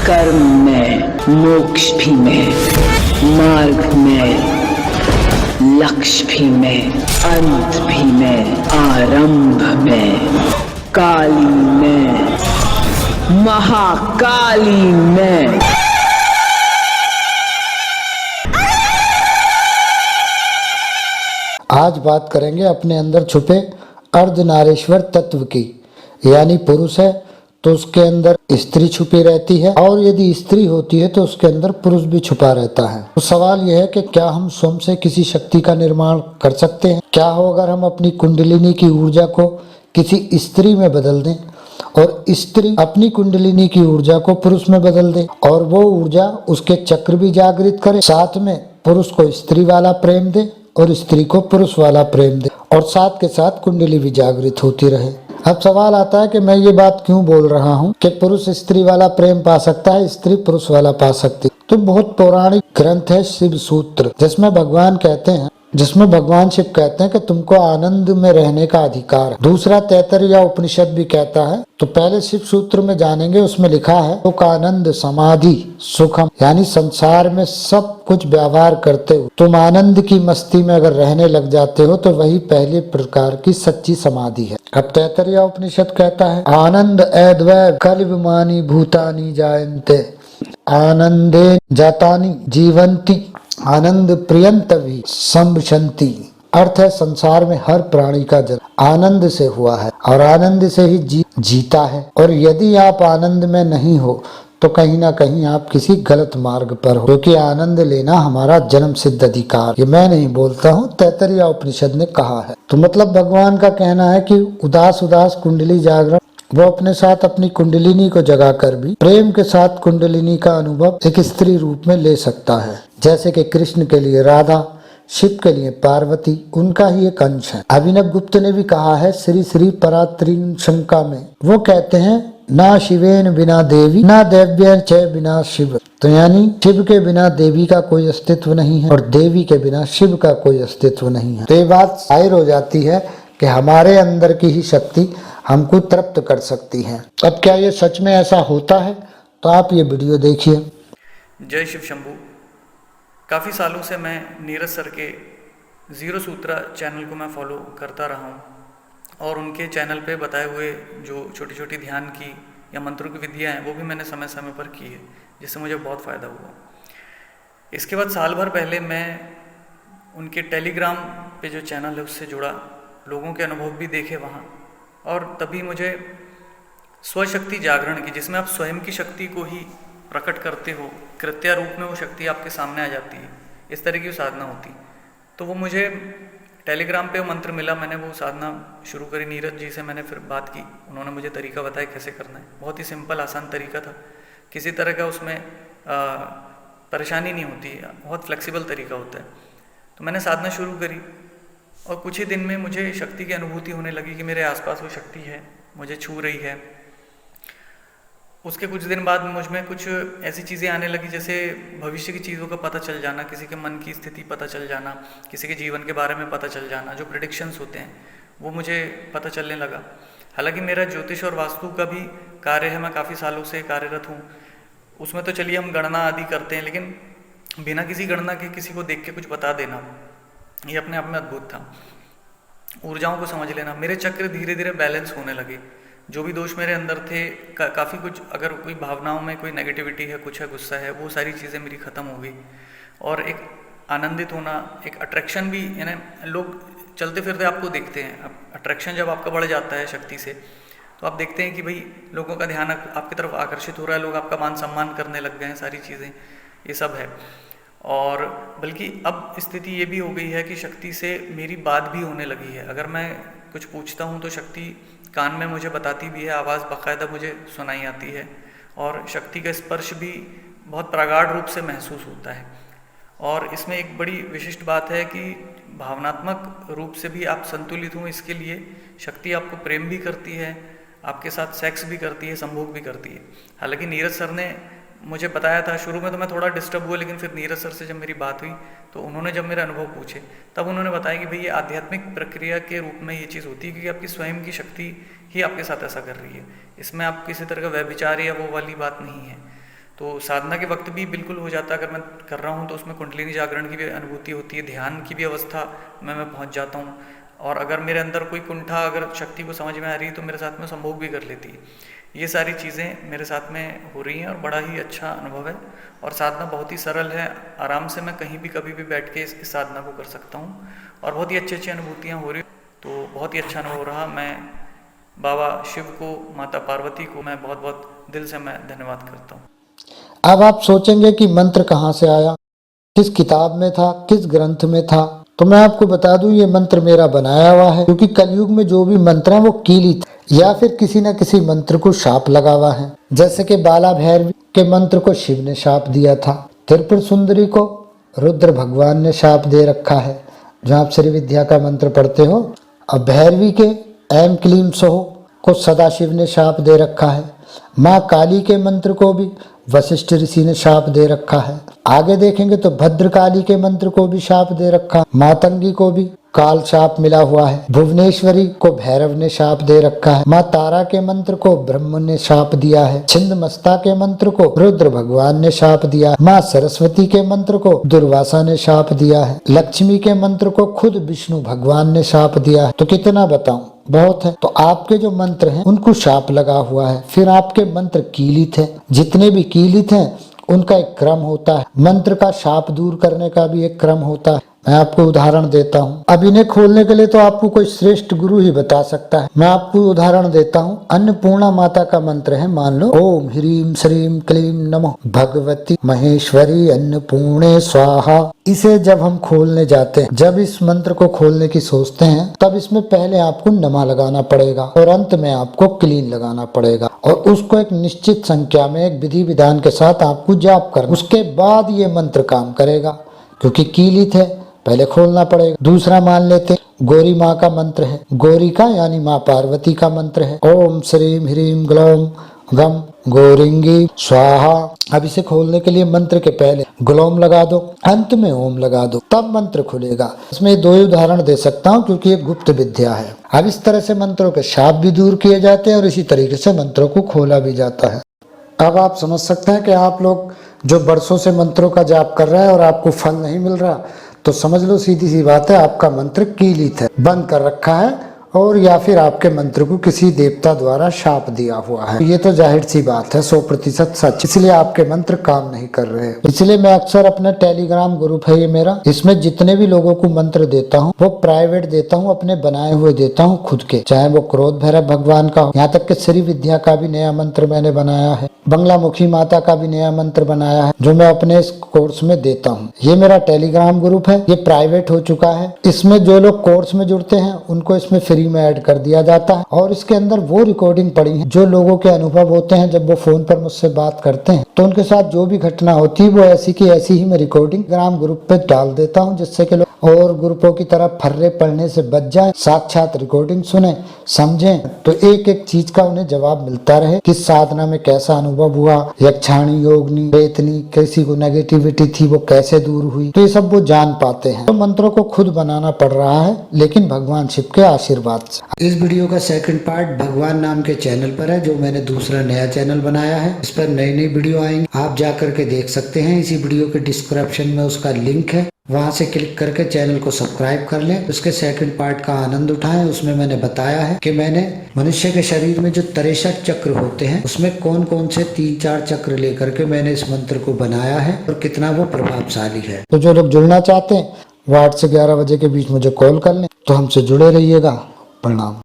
कर्म में, मोक्ष भी में, मार्ग में, लक्ष्य भी में, अंत भी में, आरंभ में, काली में, महाकाली में। आज बात करेंगे अपने अंदर छुपे अर्धनारीश्वर तत्व की। यानी पुरुष है तो उसके अंदर स्त्री छुपी रहती है, और यदि स्त्री होती है तो उसके अंदर पुरुष भी छुपा रहता है। तो सवाल यह है कि क्या हम स्वयं से किसी शक्ति का निर्माण कर सकते हैं? क्या हो अगर हम अपनी कुंडलिनी की ऊर्जा को किसी स्त्री में बदल दें और स्त्री अपनी कुंडलिनी की ऊर्जा को पुरुष में बदल दे, और वो ऊर्जा उसके चक्र भी जागृत करे, साथ में पुरुष को स्त्री वाला प्रेम दे और स्त्री को पुरुष वाला प्रेम दे, और साथ के साथ कुंडली भी जागृत होती रहे। अब सवाल आता है कि मैं ये बात क्यों बोल रहा हूँ कि पुरुष स्त्री वाला प्रेम पा सकता है, स्त्री पुरुष वाला पा सकती है। तो बहुत पौराणिक ग्रंथ है शिव सूत्र, जिसमें भगवान शिव कहते हैं कि तुमको आनंद में रहने का अधिकार है। दूसरा तैतरीय उपनिषद भी कहता है। तो पहले शिव सूत्र में जानेंगे, उसमें लिखा है सुख आनंद समाधि सुखम, यानी संसार में सब कुछ व्यवहार करते हो तुम आनंद की मस्ती में अगर रहने लग जाते हो तो वही पहले प्रकार की सच्ची समाधि है। अब तैतरीय उपनिषद कहता है आनंद ऐद्वै कलिविमानी भूतानि जायन्ते आनंदे जातानि जीवंती आनंद प्रियंतवी संभशंति। अर्थ है संसार में हर प्राणी का जन्म आनंद से हुआ है और आनंद से ही जीता है, और यदि आप आनंद में नहीं हो तो कहीं ना कहीं आप किसी गलत मार्ग पर हो, क्योंकि आनंद लेना हमारा जन्म सिद्ध अधिकार। ये मैं नहीं बोलता हूँ, तैतरीय उपनिषद ने कहा है। तो मतलब भगवान का कहना है कि उदास कुंडली जागरण, वो अपने साथ अपनी कुंडलिनी को जगाकर भी प्रेम के साथ कुंडलिनी का अनुभव एक स्त्री रूप में ले सकता है। जैसे कि कृष्ण के लिए राधा, शिव के लिए पार्वती उनका ही एक अंश है। अभिनव गुप्त ने भी कहा है श्री श्री परात्रिन शंका में, वो कहते हैं ना शिवेन बिना देवी ना देव्यन च बिना शिव। तो यानी शिव के बिना देवी का कोई अस्तित्व नहीं है और देवी के बिना शिव का कोई अस्तित्व नहीं है। तो ये बात जाहिर हो जाती है कि हमारे अंदर की ही शक्ति हमको तृप्त कर सकती है। अब क्या ये सच में ऐसा होता है? तो आप ये वीडियो देखिए। जय शिव शंभू। काफ़ी सालों से मैं नीरज सर के ज़ीरो सूत्रा चैनल को मैं फॉलो करता रहा हूँ, और उनके चैनल पे बताए हुए जो छोटी छोटी ध्यान की या मंत्रों की विधियाँ हैं वो भी मैंने समय समय पर की है, जिससे मुझे बहुत फ़ायदा हुआ। इसके बाद साल भर पहले मैं उनके टेलीग्राम पे जो चैनल है उससे जुड़ा, लोगों के अनुभव भी देखे वहाँ, और तभी मुझे स्वशक्ति जागरण की, जिसमें आप स्वयं की शक्ति को ही प्रकट करते हो, कृत्य रूप में वो शक्ति आपके सामने आ जाती है, इस तरह की साधना होती। तो वो मुझे टेलीग्राम पे मंत्र मिला, मैंने वो साधना शुरू करी। नीरज जी से मैंने फिर बात की, उन्होंने मुझे तरीका बताया कैसे करना है। बहुत ही सिंपल आसान तरीका था, किसी तरह का उसमें परेशानी नहीं होती, बहुत फ्लेक्सिबल तरीका होता है। तो मैंने साधना शुरू करी और कुछ ही दिन में मुझे शक्ति की अनुभूति होने लगी कि मेरे आसपास वो शक्ति है, मुझे छू रही है। उसके कुछ दिन बाद मुझ में कुछ ऐसी चीज़ें आने लगी, जैसे भविष्य की चीज़ों का पता चल जाना, किसी के मन की स्थिति पता चल जाना, किसी के जीवन के बारे में पता चल जाना, जो प्रेडिक्शंस होते हैं वो मुझे पता चलने लगा। हालांकि मेरा ज्योतिष और वास्तु का भी कार्य है, मैं काफ़ी सालों से कार्यरत हूँ उसमें। तो चलिए हम गणना आदि करते हैं, लेकिन बिना किसी गणना के किसी को देख के कुछ बता देना, ये अपने आप में अद्भुत था। ऊर्जाओं को समझ लेना, मेरे चक्र धीरे धीरे बैलेंस होने लगे। जो भी दोष मेरे अंदर थे, काफ़ी कुछ, अगर कोई भावनाओं में कोई नेगेटिविटी है, कुछ है, गुस्सा है, वो सारी चीज़ें मेरी ख़त्म हो गई। और एक आनंदित होना, एक अट्रैक्शन भी, यानी लोग चलते फिरते आपको देखते हैं। अब अट्रैक्शन जब आपका बढ़ जाता है शक्ति से, तो आप देखते हैं कि भाई लोगों का ध्यान आपकी तरफ आकर्षित हो रहा है, लोग आपका मान सम्मान करने लग गए हैं, सारी चीज़ें, ये सब है। और बल्कि अब स्थिति ये भी हो गई है कि शक्ति से मेरी बात भी होने लगी है। अगर मैं कुछ पूछता हूँ तो शक्ति कान में मुझे बताती भी है, आवाज़ बाकायदा मुझे सुनाई आती है, और शक्ति का स्पर्श भी बहुत प्रगाढ़ रूप से महसूस होता है। और इसमें एक बड़ी विशिष्ट बात है कि भावनात्मक रूप से भी आप संतुलित हों, इसके लिए शक्ति आपको प्रेम भी करती है, आपके साथ सेक्स भी करती है, संभोग भी करती है। हालांकि नीरज सर ने मुझे बताया था, शुरू में तो मैं थोड़ा डिस्टर्ब हुआ, लेकिन फिर नीरज सर से जब मेरी बात हुई तो उन्होंने जब मेरे अनुभव पूछे तब उन्होंने बताया कि भाई ये आध्यात्मिक प्रक्रिया के रूप में ये चीज़ होती है, क्योंकि आपकी स्वयं की शक्ति ही आपके साथ ऐसा कर रही है। इसमें आप किसी तरह का व्यभिचार या वो वाली बात नहीं है। तो साधना के वक्त भी बिल्कुल हो जाता है, अगर मैं कर रहा हूँ तो उसमें कुंडलिनी जागरण की भी अनुभूति होती है, ध्यान की भी अवस्था में मैं पहुँच जाता हूँ। और अगर मेरे अंदर कोई कुंठा अगर शक्ति को समझ में आ रही है तो मेरे साथ में संभोग भी कर लेती है। ये सारी चीज़ें मेरे साथ में हो रही हैं और बड़ा ही अच्छा अनुभव है। और साधना बहुत ही सरल है, आराम से मैं कहीं भी कभी भी बैठ के इस साधना को कर सकता हूँ और बहुत ही अच्छी अच्छी अनुभूतियाँ हो रही, तो बहुत ही अच्छा अनुभव रहा। मैं बाबा शिव को, माता पार्वती को मैं बहुत बहुत दिल से मैं धन्यवाद करता हूँ। अब आप सोचेंगे कि मंत्र कहाँ से आया, किस किताब में था, किस ग्रंथ में था। तो मैं आपको बता दूं ये मंत्र मेरा बनाया हुआ है, क्योंकि कलयुग में जो भी मंत्र है वो कीलित या फिर किसी न किसी मंत्र को शाप लगा हुआ है। जैसे कि बाला भैरवी के मंत्र को शिव ने शाप दिया था, त्रिपुर सुंदरी को रुद्र भगवान ने शाप दे रखा है जहाँ आप श्री विद्या का मंत्र पढ़ते हो। अब भैरवी के ऐम क्लीम सोहो को सदाशिव ने शाप दे रखा है। माँ काली के मंत्र को भी वशिष्ठ ऋषि ने शाप दे रखा है। आगे देखेंगे तो भद्रकाली के मंत्र को भी शाप दे रखा है। मातंगी को भी काल शाप मिला हुआ है। भुवनेश्वरी को भैरव ने शाप दे रखा है। माँ तारा के मंत्र को ब्रह्म ने शाप दिया है। छिंदमस्ता के मंत्र को रुद्र भगवान ने शाप दिया है। माँ सरस्वती के मंत्र को दुर्वासा ने शाप दिया है। लक्ष्मी के मंत्र को खुद विष्णु भगवान ने शाप दिया है। तो कितना बताऊं, बहुत है। तो आपके जो मंत्र हैं उनको शाप लगा हुआ है। फिर आपके मंत्र कीलित है, जितने भी कीलित हैं उनका एक क्रम होता है। मंत्र का शाप दूर करने का भी एक क्रम होता है। मैं आपको उदाहरण देता हूँ। अब इन्हें खोलने के लिए तो आपको कोई श्रेष्ठ गुरु ही बता सकता है। मैं आपको उदाहरण देता हूँ। अन्नपूर्णा माता का मंत्र है, मान लो ओम ह्रीम श्रीम क्लीम नमो भगवती महेश्वरी अन्नपूर्णे स्वाहा। इसे जब हम खोलने जाते हैं, जब इस मंत्र को खोलने की सोचते हैं, तब इसमें पहले आपको नमा लगाना पड़ेगा और अंत में आपको क्लीन लगाना पड़ेगा और उसको एक निश्चित संख्या में एक विधि विधान के साथ आपको जाप करना। उसके बाद ये मंत्र काम करेगा, क्योंकि कीलित है, पहले खोलना पड़ेगा। दूसरा मान लेते गौरी माँ का मंत्र है। गौरी का यानी माँ पार्वती का मंत्र है ओम श्रीम ह्रीम ग्लौम गम गौरिंगी स्वाहा। अब इसे खोलने के लिए मंत्र के पहले ग्लौम लगा दो, अंत में ओम लगा दो, तब मंत्र खुलेगा। इसमें दो ही उदाहरण दे सकता हूँ क्योंकि ये गुप्त विद्या है। अब इस तरह से मंत्रों के शाप भी दूर किए जाते हैं और इसी तरीके से मंत्रों को खोला भी जाता है। अब आप समझ सकते हैं कि आप लोग जो बरसों से मंत्रों का जाप कर रहे हैं और आपको फल नहीं मिल रहा, तो समझ लो सीधी सी बात है, आपका मंत्र कीलित है, बंद कर रखा है, और या फिर आपके मंत्र को किसी देवता द्वारा शाप दिया हुआ है। ये तो जाहिर सी बात है, 100% सच। इसलिए आपके मंत्र काम नहीं कर रहे। इसलिए मैं अक्सर अपने टेलीग्राम ग्रुप है ये मेरा, इसमें जितने भी लोगों को मंत्र देता हूँ वो प्राइवेट देता हूँ, अपने बनाए हुए देता हूँ खुद के, चाहे वो क्रोध भैरव भगवान का हो, यहाँ तक कि श्री विद्या का भी नया मंत्र मैंने बनाया है, बंगलामुखी माता का भी नया मंत्र बनाया है जो मैं अपने इस कोर्स में देता हूँ। ये मेरा टेलीग्राम ग्रुप है, ये प्राइवेट हो चुका है। इसमें जो लोग कोर्स में जुड़ते हैं उनको इसमें फ्री में ऐड कर दिया जाता है और इसके अंदर वो रिकॉर्डिंग पड़ी है जो लोगों के अनुभव होते हैं जब वो फोन पर मुझसे बात करते हैं, तो उनके साथ जो भी घटना होती है वो ऐसी की ऐसी ही मैं रिकॉर्डिंग ग्राम ग्रुप पे डाल देता हूँ, जिससे कि लोग और ग्रुपों की तरह फर्रे पढ़ने से बच जाए, साक्षात रिकॉर्डिंग सुने, समझें, तो एक एक चीज का उन्हें जवाब मिलता रहे। किस साधना में कैसा अनुभव हुआ, यक्षाणी योगनी प्रेतनी, किसी को नेगेटिविटी थी वो कैसे दूर हुई, तो ये सब वो जान पाते हैं। तो मंत्रों को खुद बनाना पड़ रहा है, लेकिन भगवान शिव के आशीर्वाद से। इस वीडियो का सेकंड पार्ट भगवान नाम के चैनल पर है, जो मैंने दूसरा नया चैनल बनाया है। इस पर नई नई वीडियो आएंगी, आप जा करके देख सकते हैं। इसी वीडियो के डिस्क्रिप्शन में उसका लिंक है, वहां से क्लिक करके चैनल को सब्सक्राइब कर लें। उसके सेकंड पार्ट का आनंद उठाएं। उसमें मैंने बताया है कि मैंने मनुष्य के शरीर में जो 63 चक्र होते हैं उसमें कौन कौन से 3-4 चक्र लेकर के मैंने इस मंत्र को बनाया है और कितना वो प्रभावशाली है। तो जो लोग जुड़ना चाहते हैं वो 8 से 11 बजे के बीच मुझे कॉल कर लें। तो हमसे जुड़े रहिएगा। प्रणाम।